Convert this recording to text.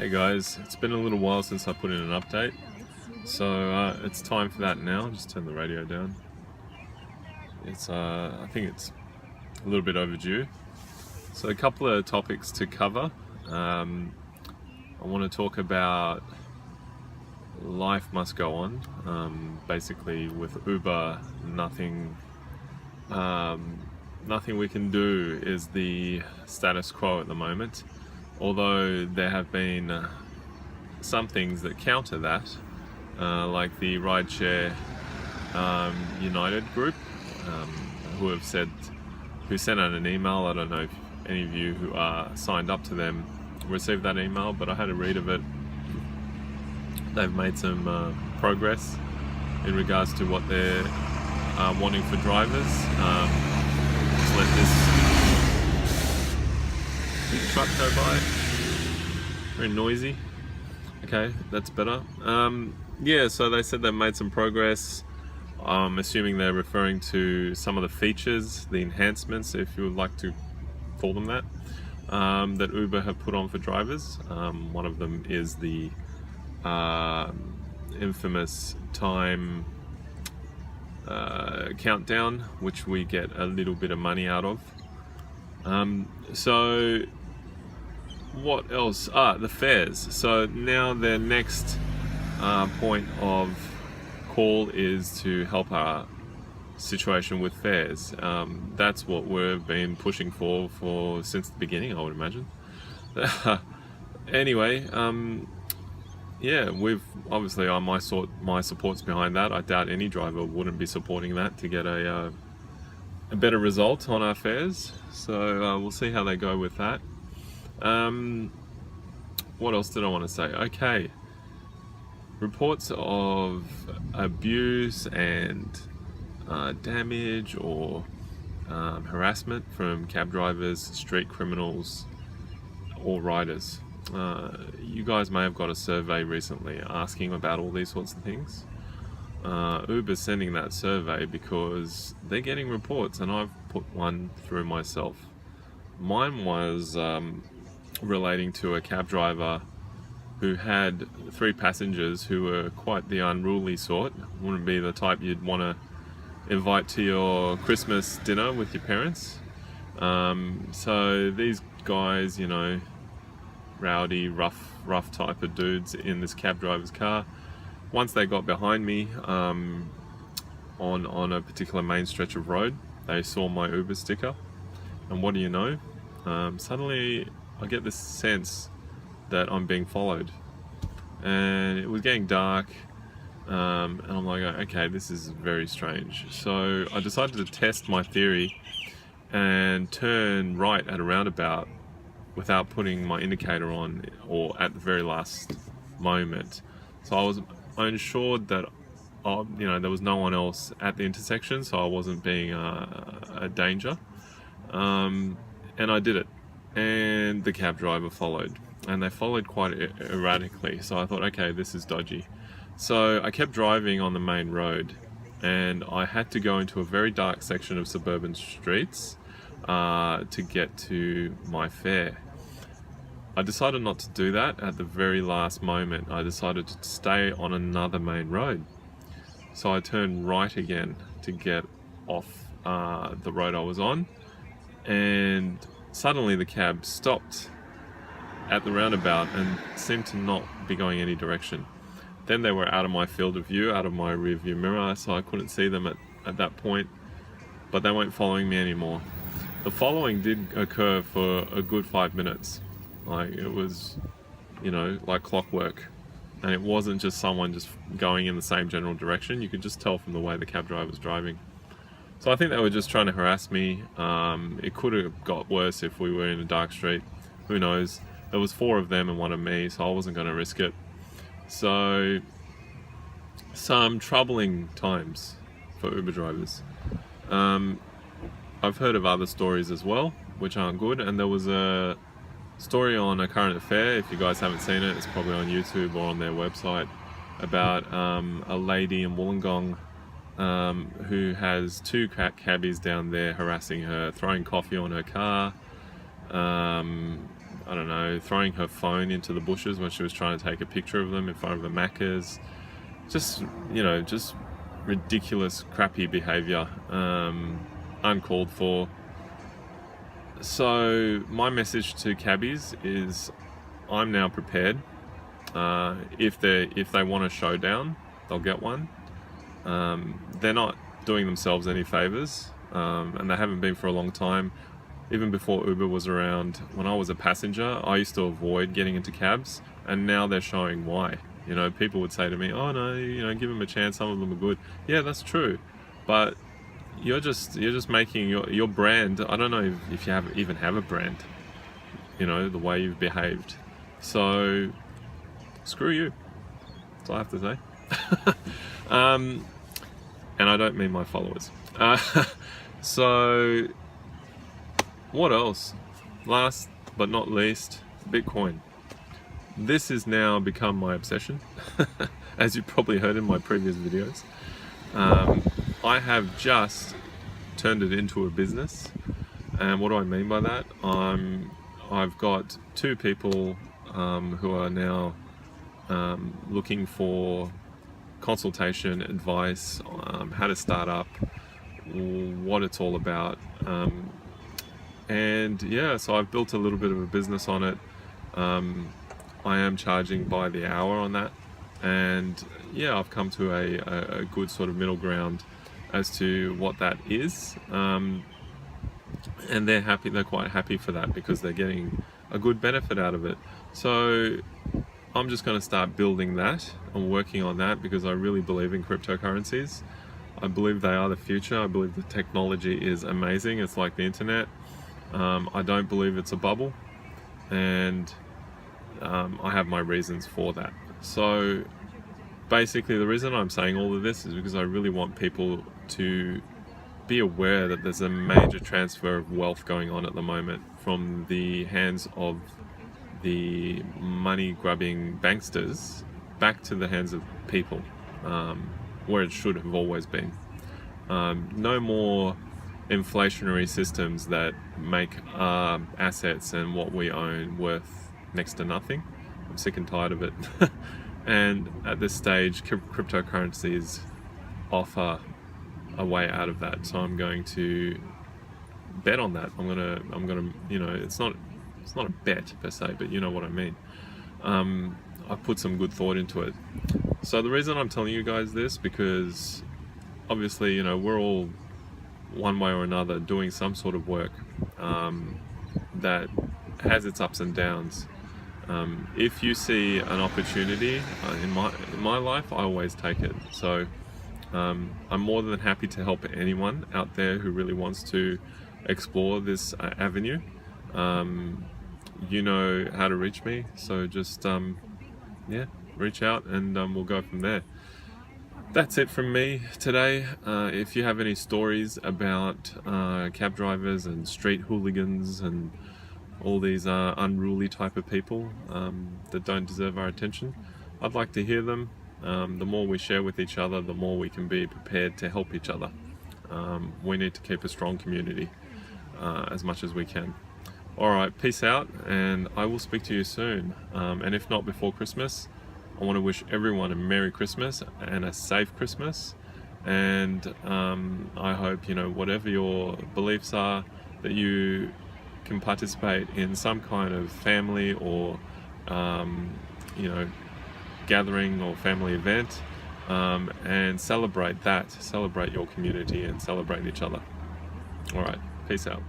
Hey guys, it's been a little while since I put in an update, so it's time for that now. Just turn the radio down. I think it's a little bit overdue. So a couple of topics to cover. I want to talk about life must go on. Basically, with Uber, nothing we can do is the status quo at the moment. Although there have been some things that counter that, like the Rideshare United group, who sent out an email. I don't know if any of you who are signed up to them received that email, but I had a read of it. They've made some progress in regards to what they're wanting for drivers. Just let this big truck go by. Very noisy. Okay, that's better. Yeah, so they said they've made some progress. I'm assuming they're referring to some of the features, the enhancements, if you would like to call them that, that Uber have put on for drivers. One of them is the infamous time countdown, which we get a little bit of money out of. So what else? The fares. So now their next point of call is to help our situation with fares. That's what we've been pushing for since the beginning, I would imagine. Anyway, yeah, we've obviously my support's behind that. I doubt any driver wouldn't be supporting that to get a better result on our fares. So we'll see how they go with that. What else did I want to say? Okay, reports of abuse and damage or harassment from cab drivers, street criminals, or riders. You guys may have got a survey recently asking about all these sorts of things. Uber's sending that survey because they're getting reports, and I've put one through myself. Mine was relating to a cab driver who had 3 passengers who were quite the unruly sort. Wouldn't be the type you'd want to invite to your Christmas dinner with your parents. So these guys, you know, rowdy, rough type of dudes in this cab driver's car. Once they got behind me on a particular main stretch of road, they saw my Uber sticker, and what do you know? Suddenly I get this sense that I'm being followed, and it was getting dark, and I'm like, okay, this is very strange. So I decided to test my theory and turn right at a roundabout without putting my indicator on, or at the very last moment. So I was ensured that there was no one else at the intersection, so I wasn't being a danger, and I did it, and the cab driver followed, and they followed quite erratically. So I thought, okay, this is dodgy. So I kept driving on the main road, and I had to go into a very dark section of suburban streets to get to my fare. I decided not to do that at the very last moment. I decided to stay on another main road. So I turned right again to get off the road I was on, and suddenly the cab stopped at the roundabout and seemed to not be going any direction. Then they were out of my field of view, out of my rear view mirror, so I couldn't see them at that point, but they weren't following me anymore. The following did occur for a good 5 minutes. Like, it was, like clockwork. And it wasn't just someone just going in the same general direction. You could just tell from the way the cab driver was driving. So I think they were just trying to harass me. It could have got worse if we were in a dark street. Who knows? There was 4 of them and 1 of me, so I wasn't going to risk it. So, some troubling times for Uber drivers. I've heard of other stories as well, which aren't good. And there was a story on A Current Affair. If you guys haven't seen it, it's probably on YouTube or on their website, about a lady in Wollongong who has 2 cabbies down there harassing her, throwing coffee on her car, I don't know, throwing her phone into the bushes when she was trying to take a picture of them in front of the Macca's. Just, just ridiculous, crappy behavior, uncalled for. So my message to cabbies is, I'm now prepared. If they want a showdown, they'll get one. They're not doing themselves any favors, and they haven't been for a long time. Even before Uber was around, when I was a passenger, I used to avoid getting into cabs, and now they're showing why. People would say to me, "Oh no, give them a chance. Some of them are good." Yeah, that's true, but you're just making your brand. I don't know if you even have a brand. The way you've behaved. So screw you. That's all I have to say. And I don't mean my followers. So what else? Last but not least, Bitcoin. This has now become my obsession, as you probably heard in my previous videos. I have just turned it into a business, and what do I mean by that? I've got 2 people who are now looking for consultation, advice, how to start up, what it's all about, and yeah, so I've built a little bit of a business on it. I am charging by the hour on that, and yeah, I've come to a good sort of middle ground as to what that is, and they're happy. They're quite happy for that because they're getting a good benefit out of it. So I'm just going to start building that. I'm working on that because I really believe in cryptocurrencies. I believe they are the future. I believe the technology is amazing. It's like the internet. I don't believe it's a bubble, and I have my reasons for that. So basically the reason I'm saying all of this is because I really want people to be aware that there's a major transfer of wealth going on at the moment from the hands of the money-grubbing banksters back to the hands of people, where it should have always been. No more inflationary systems that make our assets and what we own worth next to nothing. I'm sick and tired of it. And at this stage, cryptocurrencies offer a way out of that. So I'm going to bet on that. I'm gonna, it's not a bet per se, but you know what I mean. I've put some good thought into it. So the reason I'm telling you guys this, because obviously, we're all one way or another doing some sort of work that has its ups and downs. If you see an opportunity in my life, I always take it. So I'm more than happy to help anyone out there who really wants to explore this avenue. You know how to reach me, so just reach out and we'll go from there. That's it from me today. If you have any stories about cab drivers and street hooligans and all these unruly type of people that don't deserve our attention, I'd like to hear them. The more we share with each other, the more we can be prepared to help each other. We need to keep a strong community as much as we can. Alright, peace out, and I will speak to you soon. And if not before Christmas, I want to wish everyone a Merry Christmas and a safe Christmas. And I hope, whatever your beliefs are, that you can participate in some kind of family or, gathering or family event, and celebrate your community and celebrate each other. Alright, peace out.